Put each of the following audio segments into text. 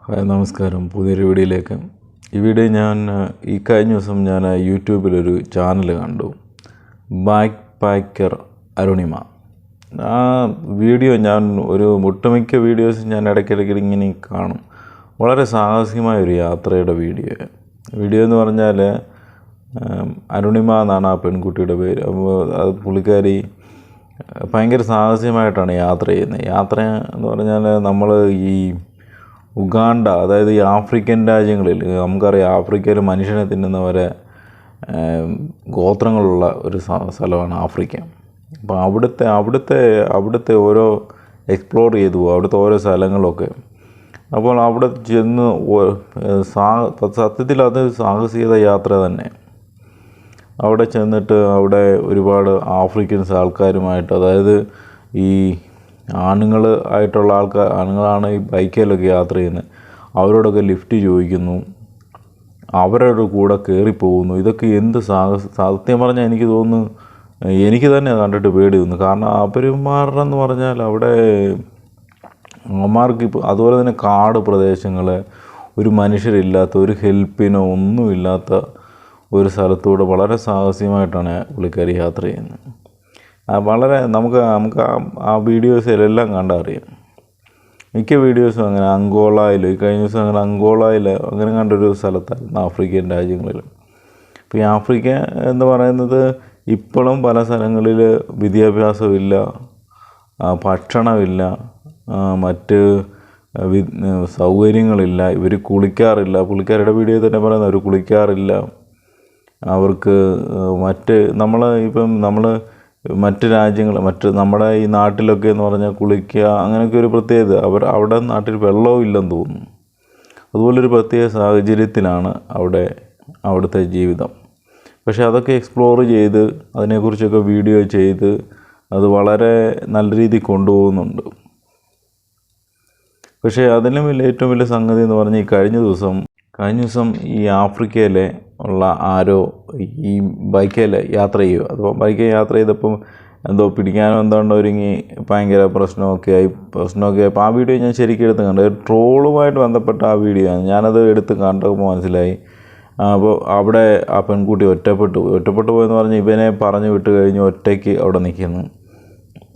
Hi നമസ്കാരം. പുതിയൊരു വീഡിയോയിലേക്ക്. ഈ വീഡിയോ ഈ കഴിഞ്ഞ ദിവസം ഞാൻ യൂട്യൂബിലൊരു ചാനൽ കണ്ടു, ബാക്ക് പാക്കർ അരുണിമ. ആ വീഡിയോ ഒട്ടുമിക്ക വീഡിയോസ് ഞാൻ ഇടയ്ക്കിടയ്ക്ക് ഇങ്ങനെ കാണും. വളരെ സാഹസികമായൊരു യാത്രയുടെ വീഡിയോ എന്ന് പറഞ്ഞാൽ അരുണിമ എന്നാണ് ആ പെൺകുട്ടിയുടെ പേര്. അത് പുള്ളിക്കാരി ഭയങ്കര സാഹസികമായിട്ടാണ് യാത്ര ചെയ്യുന്നത്. യാത്ര എന്ന് പറഞ്ഞാൽ നമ്മൾ ഈ ഉഗാണ്ട, അതായത് ഈ ആഫ്രിക്കൻ രാജ്യങ്ങളിൽ, നമുക്കറിയാം ആഫ്രിക്കയിൽ മനുഷ്യനെ തിന്നുന്ന വരെ ഗോത്രങ്ങളുള്ള ഒരു സ്ഥലമാണ് ആഫ്രിക്ക. അപ്പോൾ അവിടുത്തെ ഓരോ എക്സ്പ്ലോർ ചെയ്തു പോകും, അവിടുത്തെ ഓരോ സ്ഥലങ്ങളൊക്കെ. അപ്പോൾ അവിടെ ചെന്ന് സത്യത്തിൽ അത് സാഹസികത യാത്ര തന്നെ. അവിടെ ചെന്നിട്ട് അവിടെ ഒരുപാട് ആഫ്രിക്കൻസ് ആൾക്കാരുമായിട്ട്, അതായത് ഈ ആണുങ്ങളാണ് ഈ ബൈക്കിലൊക്കെ യാത്ര ചെയ്യുന്നത്. അവരോടൊക്കെ ലിഫ്റ്റ് ചോദിക്കുന്നു, അവരുടെ കൂടെ കയറിപ്പോകുന്നു. ഇതൊക്കെ എന്ത് സത്യം പറഞ്ഞാൽ എനിക്ക് തോന്നുന്നു, എനിക്ക് തന്നെ കണ്ടിട്ട് പേടി തോന്നുന്നു. കാരണം അവന്മാരെന്ന് പറഞ്ഞാൽ അവിടെ അവന്മാർക്ക് ഇപ്പോൾ അതുപോലെ തന്നെ കാട് പ്രദേശങ്ങൾ, ഒരു മനുഷ്യരില്ലാത്ത, ഒരു ഹെൽപ്പിനോ ഒന്നുമില്ലാത്ത ഒരു സ്ഥലത്തൂടെ വളരെ സാഹസികമായിട്ടാണ് പുള്ളിക്കാരി യാത്ര ചെയ്യുന്നത്. വളരെ നമുക്ക് ആ വീഡിയോസിലെല്ലാം കണ്ടറിയാം. മിക്ക വീഡിയോസും അങ്ങനെ അങ്കോളയിൽ, കഴിഞ്ഞ ദിവസം അങ്ങനെ അങ്കോളയിൽ അങ്ങനെ കണ്ടൊരു സ്ഥലത്തായിരുന്നു ആഫ്രിക്കൻ രാജ്യങ്ങളിൽ. ഇപ്പോൾ ഈ ആഫ്രിക്ക എന്ന് പറയുന്നത് ഇപ്പോഴും പല സ്ഥലങ്ങളിൽ വിദ്യാഭ്യാസമില്ല, ഭക്ഷണമില്ല, മറ്റ് സൗകര്യങ്ങളില്ല. ഇവർ കുളിക്കാറില്ല. പുള്ളിക്കാരുടെ വീഡിയോ തന്നെ പറയുന്നത് അവർ കുളിക്കാറില്ല. അവർക്ക് മറ്റ് രാജ്യങ്ങൾ, നമ്മുടെ ഈ നാട്ടിലൊക്കെ എന്ന് പറഞ്ഞാൽ കുളിക്കുക അങ്ങനെയൊക്കെ ഒരു പ്രത്യേകത. അവിടെ നാട്ടിൽ വെള്ളവും ഇല്ലെന്ന് തോന്നുന്നു. അതുപോലൊരു പ്രത്യേക സാഹചര്യത്തിലാണ് അവിടുത്തെ ജീവിതം. പക്ഷേ അതൊക്കെ എക്സ്പ്ലോർ ചെയ്ത് അതിനെക്കുറിച്ചൊക്കെ വീഡിയോ ചെയ്ത് അത് വളരെ നല്ല രീതിയിൽ കൊണ്ടുപോകുന്നുണ്ട്. പക്ഷേ അതിലും ഏറ്റവും വലിയ സംഗതി എന്ന് പറഞ്ഞാൽ കഴിഞ്ഞ ദിവസം ഈ ആഫ്രിക്കയിലെ ഉള്ള ആരോ ഈ ബൈക്കിൽ യാത്ര ചെയ്യുക. അപ്പോൾ ബൈക്കിൽ യാത്ര ചെയ്തപ്പം എന്തോ പിടിക്കാനോ എന്താണ്ടോ ഒരുങ്ങി ഭയങ്കര പ്രശ്നമൊക്കെ ആയി. അപ്പോൾ ആ വീഡിയോ ഞാൻ ശരിക്കും എടുത്ത് കണ്ടത് ട്രോളുമായിട്ട് ബന്ധപ്പെട്ട ആ വീഡിയോ ആണ്. ഞാനത് എടുത്ത് കണ്ടപ്പോൾ മനസ്സിലായി. അപ്പോൾ അവിടെ ആ പെൺകുട്ടി ഒറ്റപ്പെട്ടു പോയെന്ന് പറഞ്ഞാൽ ഇവനെ പറഞ്ഞു വിട്ട് കഴിഞ്ഞ് ഒറ്റയ്ക്ക് അവിടെ നിൽക്കുന്നു.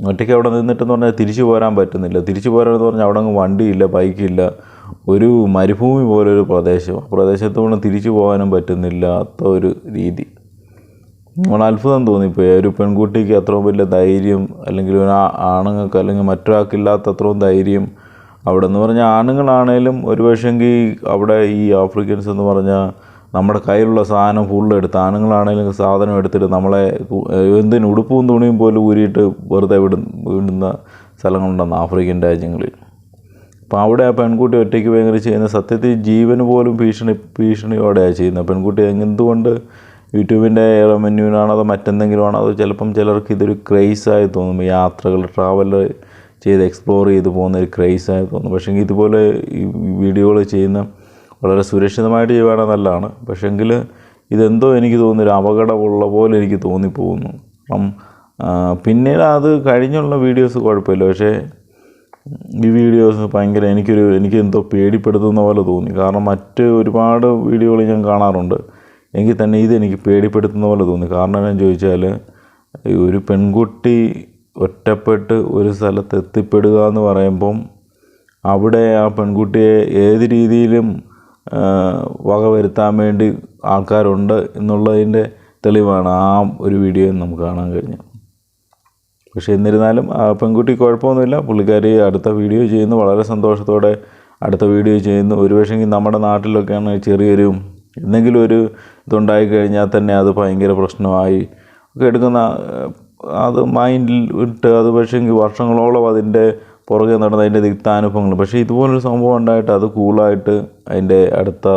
ഒറ്റയ്ക്ക് അവിടെ നിന്നിട്ടെന്ന് പറഞ്ഞാൽ തിരിച്ചു പോരാൻ പറ്റുന്നില്ല. തിരിച്ചു പോരാനെന്ന് പറഞ്ഞാൽ അവിടെ അങ്ങ് വണ്ടിയില്ല, ബൈക്കില്ല, ഒരു മരുഭൂമി പോലൊരു പ്രദേശത്തുകൊണ്ട് തിരിച്ചു പോകാനും പറ്റുന്നില്ലാത്ത ഒരു രീതി. നമ്മൾ അത്ഭുതം തോന്നിപ്പോയി. ഒരു പെൺകുട്ടിക്ക് അത്രയും വലിയ ധൈര്യം, അല്ലെങ്കിൽ ആണുങ്ങൾക്ക് അല്ലെങ്കിൽ മറ്റൊരാൾക്കില്ലാത്ത അത്രയും ധൈര്യം അവിടെ എന്ന് പറഞ്ഞാൽ, ആണുങ്ങളാണേലും ഒരു പക്ഷേങ്കിൽ അവിടെ ഈ ആഫ്രിക്കൻസ് എന്ന് പറഞ്ഞാൽ നമ്മുടെ കയ്യിലുള്ള സാധനം ഫുള്ളെടുത്ത്, ആണുങ്ങളാണേലും സാധനം എടുത്തിട്ട് നമ്മളെ എന്തിനും ഉടുപ്പും തുണിയും പോലും ഊരിയിട്ട് വെറുതെ വിടുന്ന സ്ഥലങ്ങളുണ്ടെന്ന് ആഫ്രിക്കൻ രാജ്യങ്ങളിൽ. അപ്പോൾ അവിടെ ആ പെൺകുട്ടി ഒറ്റയ്ക്ക് ഭയങ്കര ചെയ്യുന്ന, സത്യത്തിൽ ജീവന് പോലും ഭീഷണിയോടെയാണ് ചെയ്യുന്നത്. പെൺകുട്ടി എന്തുകൊണ്ട് യൂട്യൂബിൻ്റെ മെനുവിനാണോ അതോ മറ്റെന്തെങ്കിലും ആണോ, അതോ ചിലപ്പം ചിലർക്ക് ഇതൊരു ക്രേസായി തോന്നും. ട്രാവൽ ചെയ്ത് എക്സ്പ്ലോർ ചെയ്ത് പോകുന്ന ഒരു ക്രേസായി തോന്നും. പക്ഷേ ഇതുപോലെ ഈ വീഡിയോകൾ ചെയ്യുന്ന വളരെ സുരക്ഷിതമായിട്ട് ചെയ്യുവാണെങ്കിൽ നല്ലതാണ്. പക്ഷേങ്കിൽ ഇതെന്തോ എനിക്ക് തോന്നുന്നു ഒരു അപകടമുള്ള പോലെ എനിക്ക് തോന്നിപ്പോകുന്നു. അപ്പം പിന്നീട് അത് കഴിഞ്ഞുള്ള വീഡിയോസ് കുഴപ്പമില്ല. പക്ഷേ ഈ വീഡിയോസ് ഭയങ്കര എനിക്ക് എന്തോ പേടിപ്പെടുത്തുന്ന പോലെ തോന്നി. കാരണം മറ്റ് ഒരുപാട് വീഡിയോകൾ ഞാൻ കാണാറുണ്ട്, എങ്കിൽ തന്നെ ഇതെനിക്ക് പേടിപ്പെടുത്തുന്ന പോലെ തോന്നി. കാരണം എന്താണെന്ന് ചോദിച്ചാൽ, ഒരു പെൺകുട്ടി ഒറ്റപ്പെട്ട് ഒരു സ്ഥലത്ത് എത്തിപ്പെടുക എന്ന് പറയുമ്പം അവിടെ ആ പെൺകുട്ടിയെ ഏത് രീതിയിലും വകവരുത്താൻ വേണ്ടി ആൾക്കാരുണ്ട് എന്നുള്ളതിൻ്റെ തെളിവാണ് ആ ഒരു വീഡിയോയിൽ നമുക്ക് കാണാൻ കഴിഞ്ഞത്. പക്ഷേ എന്നിരുന്നാലും ആ പെൺകുട്ടി കുഴപ്പമൊന്നുമില്ല. പുള്ളിക്കാരി അടുത്ത വീഡിയോ ചെയ്യുന്നു, വളരെ സന്തോഷത്തോടെ അടുത്ത വീഡിയോ ചെയ്യുന്നു. ഒരു പക്ഷേങ്കിൽ നമ്മുടെ നാട്ടിലൊക്കെയാണ് ചെറിയൊരു എന്തെങ്കിലും ഒരു ഇതുണ്ടായി കഴിഞ്ഞാൽ തന്നെ അത് ഭയങ്കര പ്രശ്നമായി ഒക്കെ എടുക്കുന്ന, അത് മൈൻഡിൽ ഇട്ട് അത് പക്ഷേങ്കിൽ വർഷങ്ങളോളം അതിൻ്റെ പുറകെ നടന്ന അതിൻ്റെ തിക്താനുഭവങ്ങൾ. പക്ഷേ ഇതുപോലൊരു സംഭവം ഉണ്ടായിട്ട് അത് കൂളായിട്ട് അതിൻ്റെ അടുത്ത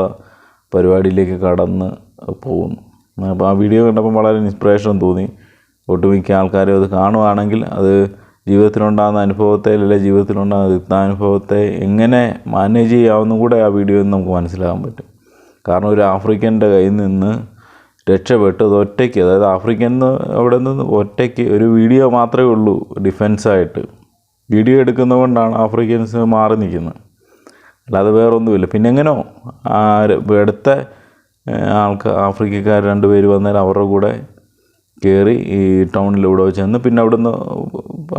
പരിപാടിയിലേക്ക് കടന്ന് പോകുന്നു. അപ്പോൾ ആ വീഡിയോ കണ്ടപ്പോൾ വളരെ ഇൻസ്പിറേഷൻ തോന്നി. ഒട്ടുമിക്ക ആൾക്കാരും അത് കാണുകയാണെങ്കിൽ അത് ജീവിതത്തിലുണ്ടാകുന്ന അനുഭവത്തെ, അല്ലെങ്കിൽ ജീവിതത്തിലുണ്ടാകുന്ന തിക്താനുഭവത്തെ എങ്ങനെ മാനേജ് ചെയ്യാവുന്ന കൂടെ ആ വീഡിയോയിൽ നിന്ന് നമുക്ക് മനസ്സിലാകാൻ പറ്റും. കാരണം ഒരു ആഫ്രിക്കൻ്റെ കയ്യിൽ നിന്ന് രക്ഷപ്പെട്ട് അത് ഒറ്റയ്ക്ക്, അതായത് അവിടെ നിന്ന് ഒറ്റയ്ക്ക് ഒരു വീഡിയോ മാത്രമേ ഉള്ളൂ ഡിഫെൻസായിട്ട്. വീഡിയോ എടുക്കുന്നതുകൊണ്ടാണ് ആഫ്രിക്കൻസ് മാറി നിൽക്കുന്നത്. അല്ലാതെ വേറൊന്നുമില്ല. പിന്നെ എങ്ങനെയോ അടുത്ത ആഫ്രിക്കക്കാർ 2 പേര് വന്നാൽ അവരുടെ കൂടെ കയറി ഈ ടൗണിലൂടെ ചെന്ന് പിന്നെ അവിടുന്ന്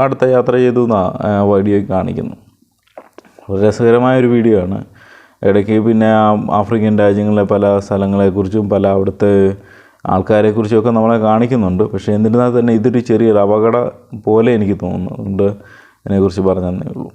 അടുത്ത യാത്ര ചെയ്തു എന്നാണ് വീഡിയോ കാണിക്കുന്നു. വളരെ രസകരമായൊരു വീഡിയോ ആണ്. ഇടയ്ക്ക് പിന്നെ ആഫ്രിക്കൻ രാജ്യങ്ങളിലെ പല സ്ഥലങ്ങളെക്കുറിച്ചും പല അവിടുത്തെ ആൾക്കാരെക്കുറിച്ചുമൊക്കെ നമ്മളെ കാണിക്കുന്നുണ്ട്. പക്ഷേ എന്നിരുന്നാൽ തന്നെ ഇതൊരു ചെറിയൊരു അപകടം പോലെ എനിക്ക് തോന്നുന്നു. അതുകൊണ്ട് അതിനെക്കുറിച്ച് പറഞ്ഞതന്നേ ഉള്ളൂ.